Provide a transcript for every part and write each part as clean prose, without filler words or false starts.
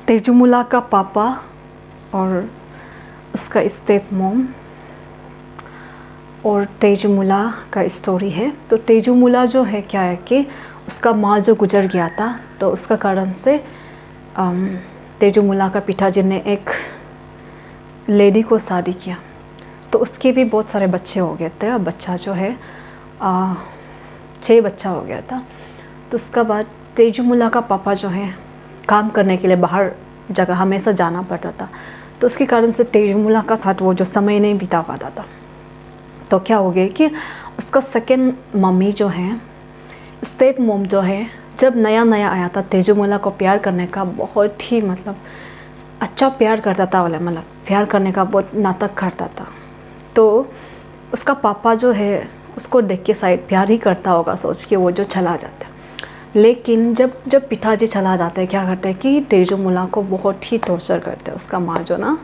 तेजूमुला का पापा और उसका स्टेप मॉम और तेजूमुला का स्टोरी है। तो तेजूमुला जो है क्या है कि उसका माँ जो गुजर गया था, तो उसका कारण से तेजूमुला का पिताजी ने एक लेडी को शादी किया। तो उसके भी बहुत सारे बच्चे हो गए थे। बच्चा जो है 6 बच्चा हो गया था। तो उसका बाद तेजूमुला का पापा जो है काम करने के लिए बाहर जगह हमेशा जाना पड़ता था। तो उसके कारण से तेजूमुला का साथ वो जो समय नहीं बिता पाता था। तो क्या हो गया कि उसका सेकंड मम्मी जो है, स्टेप मॉम जो है, जब नया नया आया था तेजूमुला को प्यार करने का बहुत ही अच्छा प्यार करता था वाला, प्यार करने का बहुत नाटक करता था। तो उसका पापा जो है उसको देख के शायद प्यार ही करता होगा सोच के वो जो चला जाता है। लेकिन जब पिताजी चला जाते हैं, क्या करते हैं कि तेजूमुला को बहुत ही टॉर्चर करते हैं। उसका माँ जो ना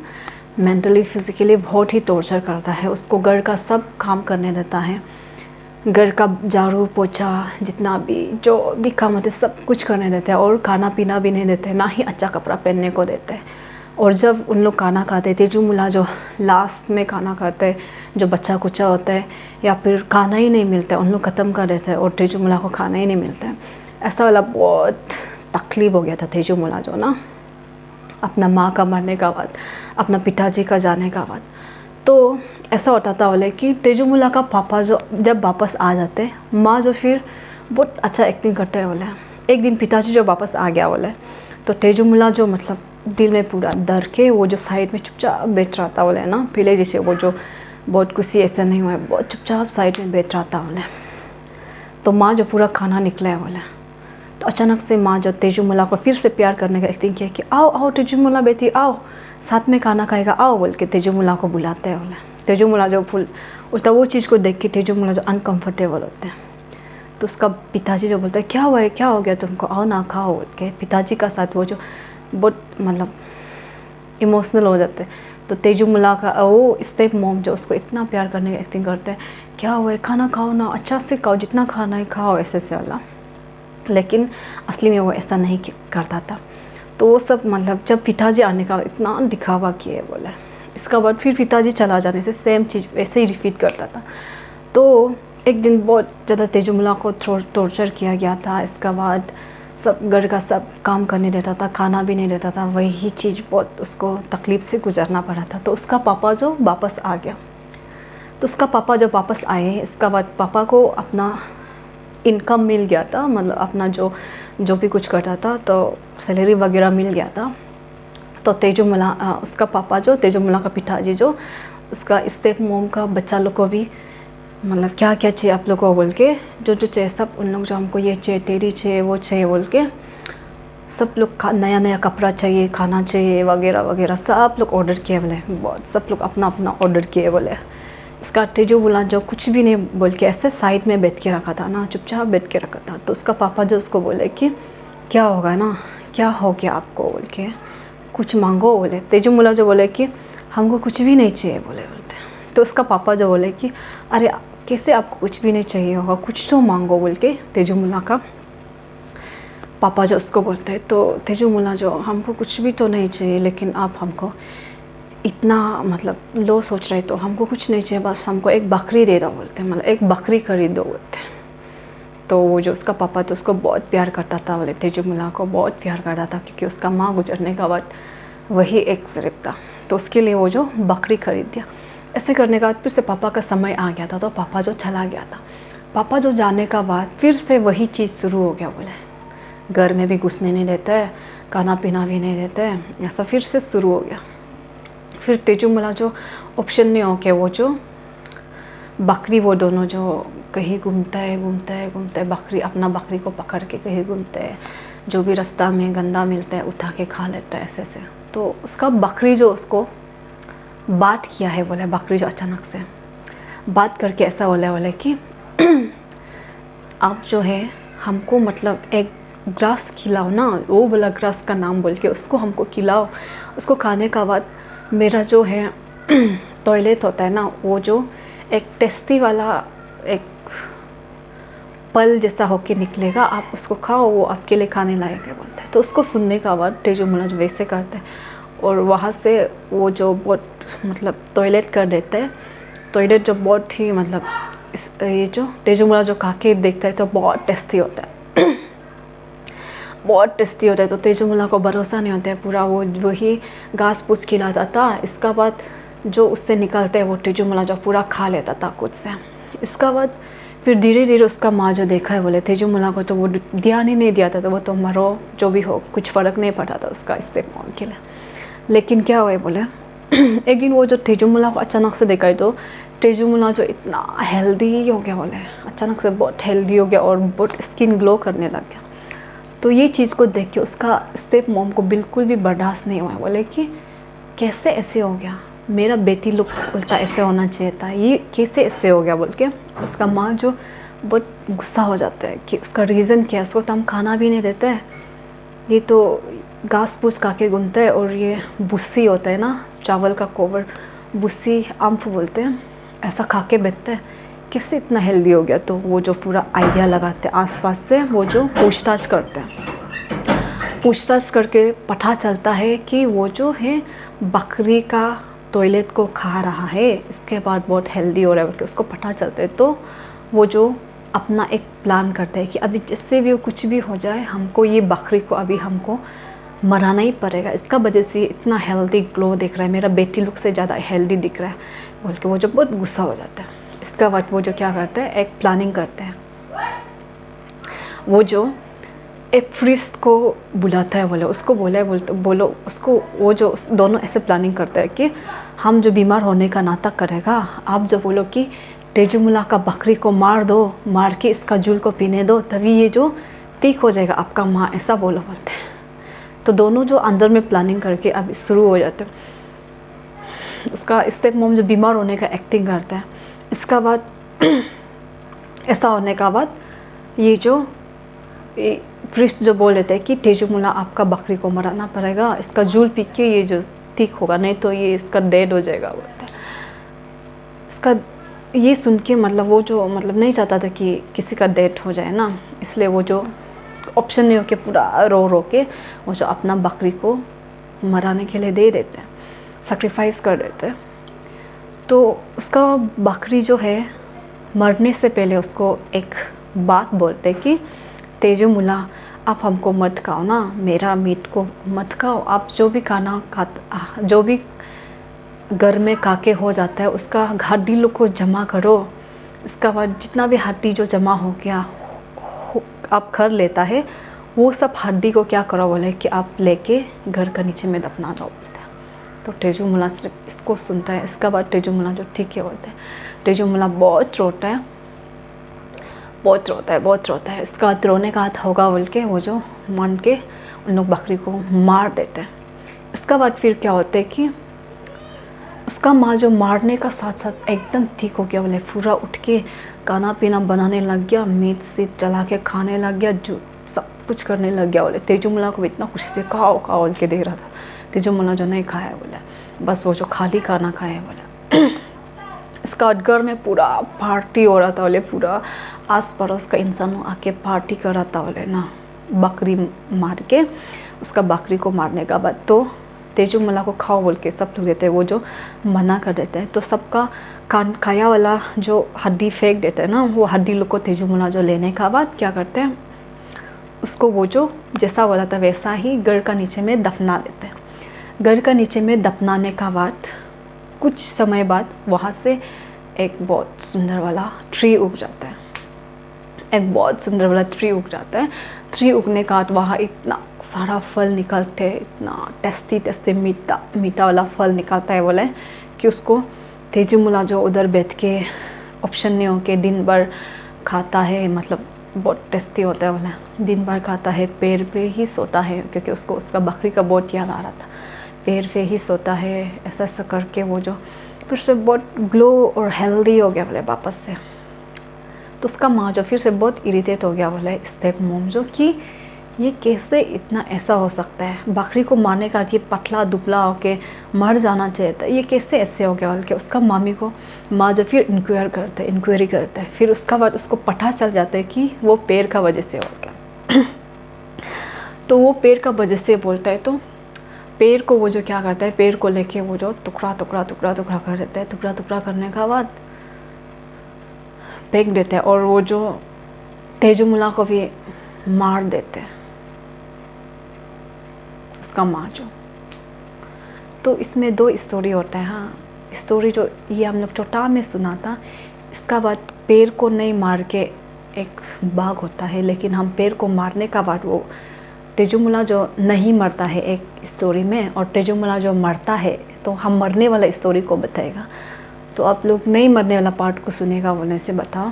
मेंटली फिज़िकली बहुत ही टॉर्चर करता है। उसको घर का सब काम करने देता है, घर का झाड़ू पोछा जितना भी जो भी काम होते सब कुछ करने देते हैं, और खाना पीना भी नहीं देते, ना ही अच्छा कपड़ा पहनने को देते हैं। और जब उन लोग खाना खाते, तेजूमुला जो लास्ट में खाना खाते हैं, जो बच्चा कुचा होता है या फिर खाना ही नहीं मिलता है, उन लोग ख़त्म कर देते हैं और तेजूमुला को खाना ही नहीं मिलता है। ऐसा वाला बहुत तकलीफ़ हो गया था तेजूमुला जो ना अपना माँ का मरने का बाद, अपना पिताजी का जाने का बाद। तो ऐसा होता था बोले कि तेजूमुला का पापा जो जब वापस आ जाते, माँ जो फिर बहुत अच्छा एक्टिंग करते हैं बोले। एक दिन पिताजी जो वापस आ गया बोले, तो तेजूमुला जो दिल में पूरा डर के वो जो साइड में चुपचाप बैठ रहा था बोले ना, पहले जैसे वो जो बहुत खुशी ऐसा नहीं हुआ है, बहुत चुपचाप साइड में बैठ रहा था बोले। तो माँ जो पूरा खाना निकला है बोले, तो अचानक से माँ जो तेजूमुला को फिर से प्यार करने का एक्टिंग किया कि आओ आओ तेजूमुला बेटी आओ, साथ में खाना खाएगा आओ बोल के तेजूमुला को बुलाते हैं बोले। तेजूमुला जो फुल उल्टा वो चीज़ को देख के तेजूमुला जो अनकंफर्टेबल होते हैं। तो उसका पिताजी जो बोलता है क्या हुआ है, क्या हो गया तुमको, आओ ना खाओ बोल के पिताजी का साथ वो जो बहुत इमोशनल हो जाते हैं। तो तेजूमुला का वो स्टेप मॉम जो उसको इतना प्यार करने की एक्टिंग करते हैं, क्या हुआ है खाना खाओ ना, अच्छा से खाओ, जितना खाना है खाओ, ऐसे से वाला। लेकिन असली में वो ऐसा नहीं करता था। तो वो सब जब पिताजी आने का इतना दिखावा किए बोले, इसका बाद फिर पिताजी चला जाने से सेम चीज़ वैसे ही रिपीट करता था। तो एक दिन बहुत ज़्यादा तेजूमुला को टॉर्चर किया गया था। इसका बाद सब घर का सब काम करने देता था, खाना भी नहीं देता था। वही चीज़ बहुत उसको तकलीफ़ से गुजरना पड़ा था। तो उसका पापा जो वापस आ गया, तो उसका पापा जब वापस आए, इसका बाद पापा को अपना इनकम मिल गया था, अपना जो भी कुछ करता था तो सैलरी वगैरह मिल गया था। तो तेजूमुला उसका पापा जो तेजूमुला का पिताजी जो उसका स्टेप मॉम का बच्चा लोग को भी क्या क्या चाहिए आप लोग को बोल के जो चाहिए सब उन लोग जो हमको ये चाहिए, तेरी चाहिए, वो चाहिए बोल के सब लोग नया नया कपड़ा चाहिए, खाना चाहिए वगैरह वगैरह सब लोग ऑर्डर किए बोले। बहुत सब लोग अपना अपना ऑर्डर किए बोले। इसका तेजूमुला जो कुछ भी नहीं बोल के ऐसे साइड में बैठ के रखा था ना, चुपचाप बैठ के रखा था। तो उसका पापा जो उसको बोले कि क्या होगा ना, क्या हो गया आपको बोल के, कुछ मांगो बोले। तेजूमुला जो बोले कि हमको कुछ भी नहीं चाहिए बोलते। तो उसका पापा जो बोले कि अरे कैसे आपको कुछ भी नहीं चाहिए होगा, कुछ तो मांगो बोल के तेजूमुला का पापा जो उसको बोलते हैं। तो तेजूमुला जो हमको कुछ भी तो नहीं चाहिए, लेकिन आप हमको इतना लो सोच रहे, तो हमको कुछ नहीं चाहिए, बस हमको एक बकरी दे दो बोलते, एक बकरी खरीद दो बोलते। तो वो जो उसका पापा तो उसको बहुत प्यार करता था बोले, तेजूमुला को बहुत प्यार करता था, क्योंकि उसका माँ गुजरने का बाद वही एक सिर्फ था। तो उसके लिए वो जो बकरी खरीद दिया। ऐसे करने का बाद फिर से पापा का समय आ गया था, तो पापा जो चला गया था, पापा जो जाने का बाद फिर से वही चीज़ शुरू हो गया बोले। घर में भी घुसने नहीं देते, खाना पीना भी नहीं देते, ऐसा फिर से शुरू हो गया। फिर तेजूमुला जो ऑप्शन नहीं हो के वो जो बकरी, वो दोनों जो कहीं घूमते हैं बकरी, अपना बकरी को पकड़ के कहीं घूमते हैं, जो भी रास्ता में गंदा मिलता है उठा के खा लेता है ऐसे से। तो उसका बकरी जो उसको बात किया है बोले, बकरी जो अचानक से बात करके ऐसा बोले कि आप जो है हमको एक ग्रास खिलाओ ना, वो वाला ग्रास का नाम बोल के उसको हमको खिलाओ। उसको खाने का बाद मेरा जो है टॉयलेट होता है ना, वो जो एक टेस्टी वाला एक पल जैसा होके निकलेगा, आप उसको खाओ, वो आपके लिए खाने लायक है बोलता है। तो उसको सुनने का बाद तेजूमला जो वैसे करते हैं और वहाँ से वो जो बहुत मतलब टॉयलेट कर देते हैं। टॉयलेट जो बहुत ही मतलब ये जो तेजूमला जो खा के देखता है तो बहुत टेस्टी होता है बहुत टेस्टी होता है। तो तेजूमला को भरोसा नहीं होता है, पूरा वो वही घास फूस खिलाता था। इसका बाद जो उससे निकलते हैं वो तेजूमला जो पूरा खा लेता था खुद से। इसका बाद फिर धीरे धीरे उसका माँ जो देखा है बोले तेजूमला को तो वो ध्यान ही नहीं दिया था, तो वो तो मरो जो भी हो कुछ फ़र्क नहीं पड़ा था उसका स्टेपमॉम के लिए। लेकिन क्या हुआ बोले एक दिन वो जो तेजूमला को अचानक से देखा है तो तेजूमला जो इतना हेल्दी हो गया बोले, अचानक से बहुत हेल्दी हो गया और बहुत स्किन ग्लो करने लग गया। तो ये चीज़ को देख के उसका स्टेप मॉम को बिल्कुल भी बर्दाश्त नहीं हुआ। बोले कि कैसे ऐसे हो गया, मेरा बेटी लोग उल्टा ऐसे होना चाहिए था, ये कैसे ऐसे हो गया बोल के उसका माँ जो बहुत गुस्सा हो जाता है कि उसका रीज़न क्या है। उसको तो हम खाना भी नहीं देते हैं, ये तो घास फूस खा के घूमता है और ये बुस्सी होता है ना चावल का कोवर, बुस्सी आम्फ बोलते हैं, ऐसा खा के बैठता है, कैसे इतना हेल्दी हो गया। तो वो जो पूरा आइडिया लगाते हैं आसपास से, वो जो पूछताछ करते हैं, पूछताछ करके पता चलता है कि वो जो है बकरी का टॉयलेट को खा रहा है, इसके बाद बहुत हेल्दी हो रहा है बोल उसको पता चलता है। तो वो जो अपना एक प्लान करते हैं कि अभी जिससे भी कुछ भी हो जाए हमको ये बकरी को अभी हमको मराना ही पड़ेगा, इसका वजह से इतना हेल्दी ग्लो दिख रहा है, मेरा बेटी लोग से ज़्यादा हेल्दी दिख रहा है बोल के वो जो बहुत गुस्सा हो जाता है। इसका बाद वो जो क्या करते हैं एक प्लानिंग करते हैं, वो जो एक फ्रिस्ट को बुलाता है बोले उसको बोलो उसको, वो जो दोनों ऐसे प्लानिंग करते हैं कि हम जो बीमार होने का नाटक करेगा, आप जो बोलो कि तेजूमला का बकरी को मार दो, मार के इसका जूल को पीने दो, तभी ये जो ठीक हो जाएगा आपका माँ, ऐसा बोलते हैं। तो दोनों जो अंदर में प्लानिंग करके अब शुरू हो जाते हैं। उसका स्टेप मॉम जो बीमार होने का एक्टिंग करता है। इसका बाद ऐसा होने का बाद ये जो प्रिस्ट जो बोल देते हैं कि तेजूमला आपका बकरी को मराना पड़ेगा, इसका जूल पी के ये जो ठीक होगा, नहीं तो ये इसका डेड हो जाएगा बोलते हैं। इसका ये सुन के मतलब वो जो मतलब नहीं चाहता था कि किसी का डेथ हो जाए ना, इसलिए वो जो ऑप्शन नहीं हो के पूरा रो के वो जो अपना बकरी को मराने के लिए दे देते हैं, सेक्रीफाइस कर देते हैं। तो उसका बकरी जो है मरने से पहले उसको एक बात बोलते कि तेजूमला आप हमको मत खाओ ना, मेरा मीट को मत खाओ, आप जो भी खाना जो भी घर में काके हो जाता है उसका हड्डी लोग को जमा करो। इसका बाद जितना भी हड्डी जो जमा हो गया आप कर लेता है, वो सब हड्डी को क्या करो बोले कि आप लेके घर का नीचे में दफना दो बोलते हैं। तो तेजूमला सिर्फ इसको सुनता है। इसका बाद तेजूमला जो ठीक है बोलते हैं, तेजूमला बहुत रोता है, बहुत रोता है। इसका रोने का हाथ होगा बोल के वो जो मान के उन लोग बकरी को मार देते हैं। इसका बाद फिर क्या होता है कि उसका माँ जो मारने का साथ साथ एकदम ठीक हो गया बोले, पूरा उठ के खाना पीना बनाने लग गया, मीट सीट चला के खाने लग गया, जो सब कुछ करने लग गया बोले। तेजूमला को इतना खुशी से खाओ बोल के दे रहा था। तेजूमला जो नहीं खाया बोले, बस वो जो खाली खाना खाया बोले। इसका घर में पूरा पार्टी हो रहा था बोले, पूरा आस पड़ोस का इंसान आके पार्टी कर रहा था बोले ना, बकरी मार के। उसका बकरी को मारने का बाद तो तेजूमला को खाओ बोल के सब लोग देते हैं, वो जो मना कर देते हैं। तो सबका खाया वाला जो हड्डी फेंक देते हैं ना, वो हड्डी लोग को तेजूमला जो लेने का बाद क्या करते हैं, उसको वो जो जैसा बोला था वैसा ही घर का नीचे में दफना देते हैं। घर का नीचे में दफनाने का बाद कुछ समय बाद वहाँ से एक बहुत सुंदर वाला ट्री उग जाता है, एक बहुत सुंदर वाला ट्री उग जाता है। ट्री उगने का बाद वहाँ इतना सारा फल निकलते हैं, इतना टेस्टी मीठा वाला फल निकलता है बोले कि उसको तेजूमला जो उधर बैठ के ऑप्शन नहीं हो के दिन भर खाता है, मतलब बहुत टेस्टी होता है बोले, दिन भर खाता है, पेड़ पे ही सोता है, क्योंकि उसको उसका बकरी का बहुत याद आ रहा था, पेड़ पे ही सोता है, ऐसा ऐसा करके वो जो फिर से बहुत ग्लो और हेल्दी हो गया बोले वापस से। तो उसका माँ जो फिर से बहुत इरिटेट हो गया बोले स्टेप मॉम जो कि ये कैसे इतना ऐसा हो सकता है, बकरी को मारने का ये पतला दुबला होके मर जाना चाहिए था, ये कैसे ऐसे हो गया बोल के उसका मामी को माँ जो फिर इंक्वायरी करते हैं। फिर उसका बाद उसको पता चल जाता है कि वो पेड़ का वजह से हो गया। तो वो पेड़ का वजह से बोलता है। तो पेड़ को वो जो क्या करता है, पेड़ को लेके वो जो टुकड़ा टुकड़ा टुकड़ा टुकड़ा कर देता है। टुकड़ा टुकड़ा करने का बाद फेंक देते हैं, और वो जो तेजमुला को भी मार देते हैं, उसका माँ जो। तो इसमें 2 स्टोरी होता है। हाँ, स्टोरी जो ये हम लोग चौटा में सुना था, इसका बाद पेड़ को नहीं मार के एक बाघ होता है, लेकिन हम पेड़ को मारने का बाद वो तेजमुला जो नहीं मरता है एक स्टोरी में, और तेजमुला जो मरता है तो हम मरने वाला स्टोरी को बताएगा। तो आप लोग नहीं मरने वाला पार्ट को सुनेगा बोलने से बताओ।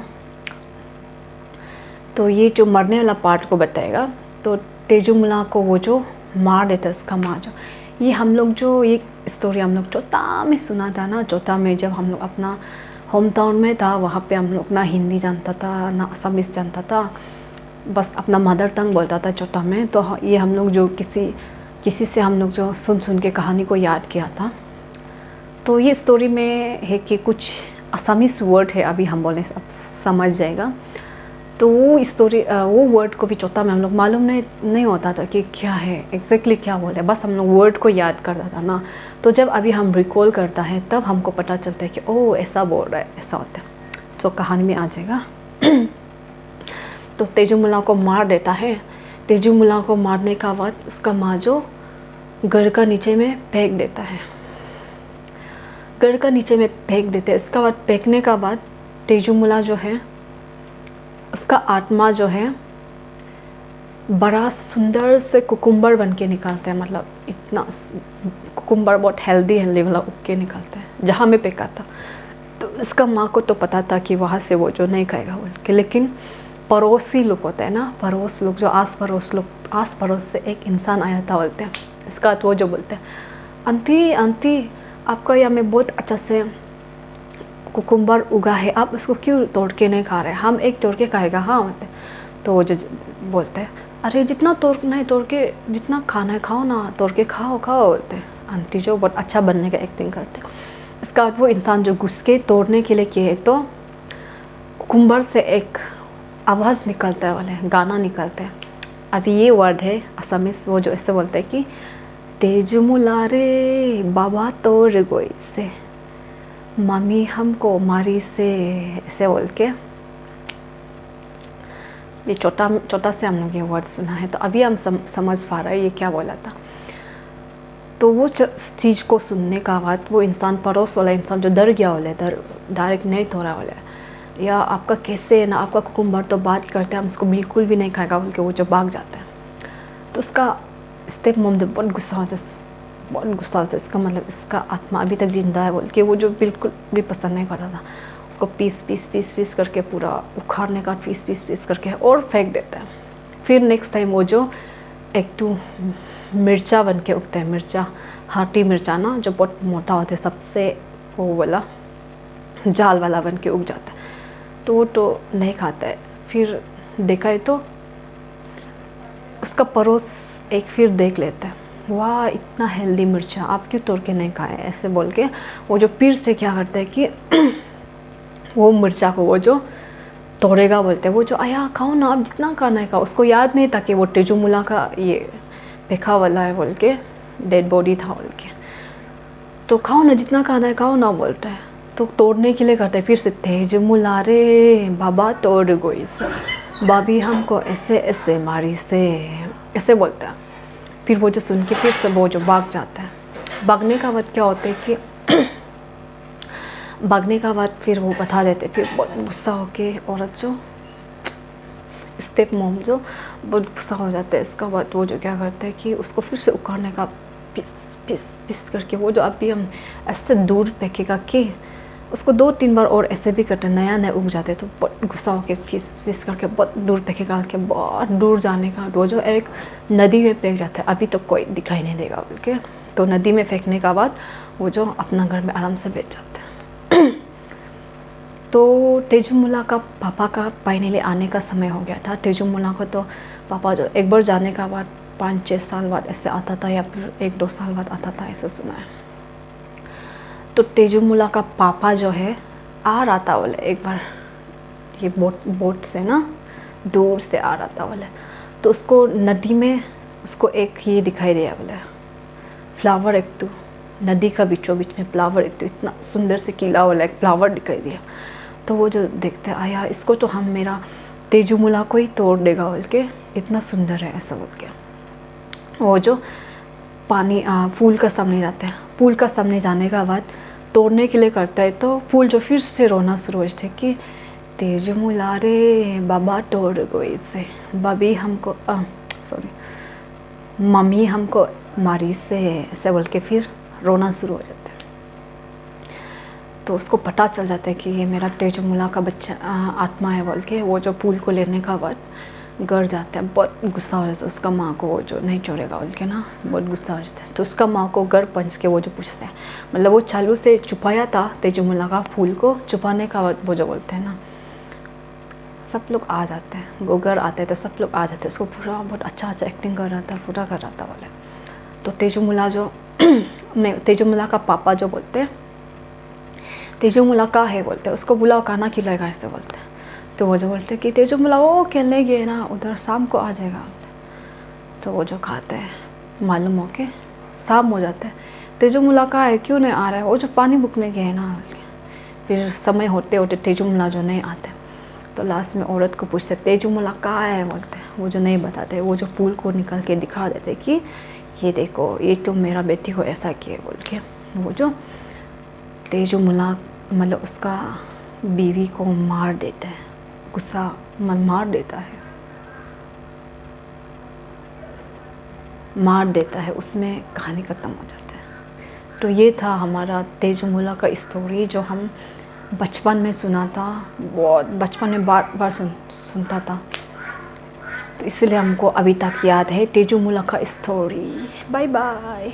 तो ये जो मरने वाला पार्ट को बताएगा, तो तेजमुला को वो जो मार देता है उसका माँ जो। ये हम लोग जो ये स्टोरी हम लोग चौथा में सुना था ना। चौथा में जब हम लोग अपना होम टाउन में था, वहाँ पे हम लोग ना हिंदी जानता था ना असमीज़ जानता था, बस अपना मदर टंग बोलता था चौथा में। तो ये हम लोग जो किसी से हम लोग जो सुन के कहानी को याद किया था। तो ये स्टोरी में है कि कुछ असमीज़ वर्ड है, अभी हम बोलने से अब समझ जाएगा। तो वो स्टोरी वो वर्ड को भी चौथा में हम लोग मालूम नहीं होता था कि क्या है एग्जैक्टली क्या बोल रहे हैं, बस हम लोग वर्ड को याद करता था ना। तो जब अभी हम रिकॉल करता है तब हमको पता चलता है कि ओह ऐसा बोल रहा है, ऐसा होता है। तो कहानी में आ जाएगा। तो तेजमुला को मार देता है। तेजमुला को मारने का बाद उसका माँ जो घर का नीचे में फेंक देता है। घर का नीचे में फेंक देते हैं। इसका बाद फेंकने का बाद तेजमुला जो है, उसका आत्मा जो है बड़ा सुंदर से कुकुम्बर बन के निकलता है। मतलब इतना कुकुम्बर बहुत हेल्दी वाला उग के निकलता है जहाँ में फेंका था। तो इसका माँ को तो पता था कि वहाँ से वो जो नहीं खाएगा बोल के, लेकिन पड़ोसी लोग होते हैं ना, पड़ोस लोग जो आस पड़ोस से एक इंसान आया था बोलते हैं। इसका तो वो जो बोलते हैं, आंटी आपका यहाँ में बहुत अच्छा से कुकुम्बर उगा है, आप उसको क्यों तोड़ के नहीं खा रहे? हम एक तोड़ के खाएगा। हाँ बोलते। तो वो जो बोलते हैं, अरे जितना तोड़ना है तोड़ के, जितना खाना है खाओ ना, तोड़ के खाओ बोलते हैं। आंटी जो बहुत अच्छा बनने का एक्टिंग करते हैं। इसका वो इंसान जो घुस के तोड़ने के लिए किए, तो कुकुम्बर से एक आवाज़ निकलता है वाले गाना निकलता है। अभी ये वर्ड है असमीज़, वो जो ऐसे बोलते हैं कि तेजमुला रे बाबा तोड़ गोई से, मम्मी हमको मारी से, ऐसे बोल के। ये छोटा से हम लोग ये वर्ड सुना है। तो अभी हम समझ पा रहे हैं ये क्या बोला था। तो वो चीज़ को सुनने का बाद वो इंसान, पड़ोस वाला इंसान जो डर गया बोले, डायरेक्ट नहीं तोड़ा बोले, या आपका कैसे है ना, आपका कुकुम्बर तो बात करते हैं, हम उसको बिल्कुल भी नहीं खाएगा बोल के वो जो भाग जाता है। तो उसका स्टेप मॉम जब बहुत गुस्सा होता है। इसका मतलब इसका आत्मा अभी तक जिंदा है बोल के वो जो बिल्कुल भी पसंद नहीं करता था। उसको पीस करके पूरा उखाड़ने का, पीस करके और फेंक देता है। फिर नेक्स्ट टाइम वो जो एक मिर्चा बन के उगता है, मिर्चा, हाटी मिर्चा ना, जो बहुत मोटा होता है सबसे, वो वाला जाल वाला बन के उग जाता है। तो वो तो नहीं खाता है। फिर देखा है तो उसका पड़ोस एक फिर देख लेता है, वाह इतना हेल्दी मिर्चा, आप क्यों तोड़ के नहीं खाए, ऐसे बोल के वो जो फिर से क्या करता है कि वो मिर्चा को वो जो तोड़ेगा बोलते हैं। वो जो आया खाओ ना, आप जितना खाना है खाओ। उसको याद नहीं था कि वो तेजमुला का ये फेंका वाला है बोल के, डेड बॉडी था बोल के। तो खाओ ना, जितना खाना है खाओ ना बोलता है। तो तोड़ने के लिए करते हैं फिर से, तेजमुला रे बाबा तोड़ गोई से, बाबी हमको ऐसे ऐसे मारी से, ऐसे बोलता है। फिर वो जो सुन के फिर से वो जो भाग जाता है। भागने का बाद क्या होता है कि भागने का बाद फिर वो बता देते, फिर बहुत गुस्सा होके औरत जो स्टेप मॉम जो बहुत गुस्सा हो जाता है। इसका बाद वो जो क्या करते हैं कि उसको फिर से उखाड़ने का पीस करके, वो जो अभी हम ऐसे दूर फेंकेगा कि उसको 2-3 बार और ऐसे भी करते, नया उग जाते। तो बहुत गुस्सा होके पीस करके बहुत दूर फेंकेगा के, बहुत दूर जाने का वो जो एक नदी में फेंक जाता है। अभी तो कोई दिखाई नहीं देगा बोल के। तो नदी में फेंकने का बाद वो जो अपना घर में आराम से बैठ जाता है। तो तेजमुला का पापा का फाइनली आने का समय हो गया था। तेजमुला को तो पापा जो एक बार जाने का बाद 5-6 साल बाद ऐसे आता था, या फिर 1-2 साल बाद आता था, ऐसे सुना है। तो तेजमुला का पापा जो है आ रहा था बोले एक बार, ये बोट से ना दूर से आ रहा था बोले। तो उसको नदी में उसको एक ये दिखाई दिया बोले फ्लावर, एक तो नदी का बीचों बीच में फ्लावर, एक तो इतना सुंदर से खिला वाला एक फ्लावर दिखाई दिया। तो वो जो देखते आया इसको तो हम मेरा तेजूमुला को ही तोड़ देगा बोल के, इतना सुंदर है ऐसा बोल के। वो जो पानी फूल का सामने जाते हैं, फूल का सामने जाने का बाद तोड़ने के लिए करता है तो फूल जो फिर से रोना शुरू हो जाते कि तेजूमुला रे बाबा तोड़ गए से, बबी हमको सॉरी मम्मी हमको मारी से, ऐसे बोल के फिर रोना शुरू हो जाता है। तो उसको पता चल जाता है कि ये मेरा तेजूमुला का बच्चा आत्मा है बोल के। वो जो फूल को लेने का बाद घर जाते हैं, बहुत गुस्सा हो जाता है उसका माँ को, वो जो नहीं छोड़ेगा बोल के ना, बहुत गुस्सा हो जाता है। तो उसका माँ को घर पहुँच के वो जो पूछते हैं, मतलब वो चालू से छुपाया था तेजूमुला का फूल को, छुपाने का बाद वो जो बोलते हैं ना, सब लोग आ जाते हैं, वो घर आते हैं तो सब लोग आ जाते हैं। उसको पूरा बहुत अच्छा एक्टिंग कर रहा था, पूरा कर रहा था बोले। तो तेजूमुला जो नहीं, तेजूमुला का पापा जो बोलते हैं तेजूमुला का है बोलते हैं, उसको बुलाओ खाना खिलाएगा ऐसे बोलते हैं। तो वो जो बोलते हैं कि तेजूमुला वो खेलने गए ना उधर, शाम को आ जाएगा। तो वो जो खाते हैं मालूम हो के शाम हो जाता है, तेजूमुला का है क्यों नहीं आ रहा है, वो जो पानी बुकने गए ना। फिर समय होते होते तेजूमुला जो नहीं आते, तो लास्ट में औरत को पूछते तेजूमुला कहाँ है बोलते हैं। वो जो नहीं बताते, वो जो फूल को निकल के दिखा देते कि ये देखो ये तो मेरा बेटी को ऐसा किया बोल के। वो जो तेजूमुला मतलब उसका बीवी को मार देता है, गुस्सा मार देता है, मार देता है, उसमें कहानी ख़त्म हो जाता है। तो ये था हमारा तेजूमुला का स्टोरी जो हम बचपन में सुना था, बहुत बचपन में बार बार सुनता था। तो इसलिए हमको अभी तक याद है तेजूमुला का स्टोरी। Bye bye.